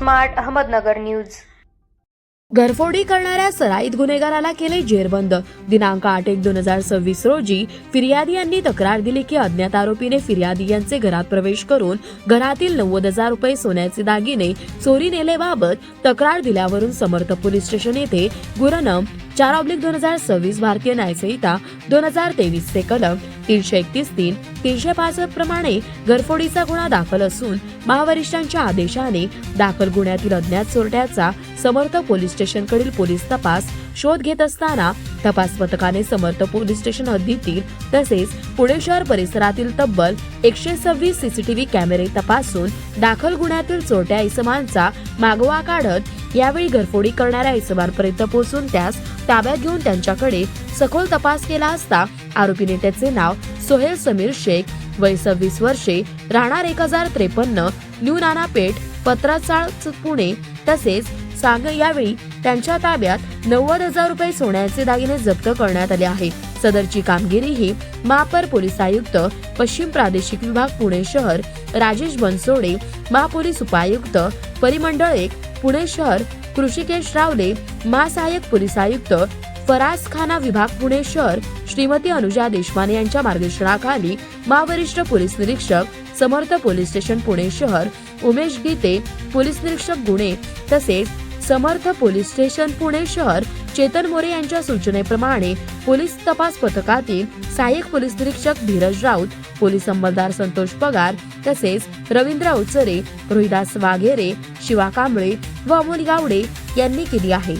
Smart Ahmednagar news. घरफोडी करणाऱ्या सराईत गुन्हेगाराला केले जेरबंद। दिनांक 8/1/2026 रोजी फिर्यादी यांनी तक्रार दिली की अज्ञात आरोपीने फिर्यादी यांचे घरात प्रवेश करून घरातील 90,000 रुपये सोन्याचे दागिने चोरी नेल्याबाबत तक्रार दिल्यावरून समर्थ पोलीस स्टेशन येथे गुन्हा नं 4/2026 भारतीय न्यायसंहिता 2023 चे कलम 331-3, 365 प्रमाणे घरफोडीचा गुन्हा दाखल असून महावरिष्ठांच्या आदेशाने दाखल गुन्ह्यातील अज्ञात चोरट्याचा समर्थ पोलीस स्टेशनकडील पोलीस तपास शोध घेत असताना तपास पथकाने समर्थ पोलीस स्टेशन हद्दीतील तसेच पुणे शहर परिसरातील तब्बल 126 सीसीटीव्ही कॅमेरे तपासून दाखल गुन्ह्यातील चोरट्या इसमांचा मागोवा काढत यावेळी घरफोडी करणाऱ्या इसमांपर्यंत पोहोचून त्यास ताब्यात घेऊन त्यांच्याकडे सखोल तपास केला असता आरोपीने त्याचे नाव सोहेल समीर शेख, वय 26 वर्षे, राहणार 1053 न्यू नाना पेठ, पत्राचाळ, पुणे तसेच सांग यावेळी त्यांच्या ताब्यात 90,000 रुपये सोन्याचे दागिने जप्त करण्यात आले आहे। सदरची कामगिरी ही महापौर पोलीस आयुक्त पश्चिम प्रादेशिक विभाग पुणे शहर राजेश बनसोडे, महापोलीस उपायुक्त परिमंडळ 1 पुणे शहर कृषिकेश रावले, महासहाय्यक पोलीस आयुक्त फराज खाना विभाग पुणे शहर श्रीमती अनुजा देशमाने यांच्या मार्गदर्शनाखाली महावरिष्ठ पोलीस निरीक्षक समर्थ पोलीस स्टेशन पुणे शहर उमेश गीते, पोलीस निरीक्षक गुन्हे तसेच समर्थ पोलीस स्टेशन पुणे शहर चेतन मोरे यांच्या सूचनेप्रमाणे पोलीस तपास पथकातील सहाय्यक पोलीस निरीक्षक धीरज राऊत, पोलीस अंमलदार संतोष पगार तसेच रवींद्र अवचरे, रोहिदास वाघेरे, शिवा कांबळे व अमोल गावडे यांनी केली आहे।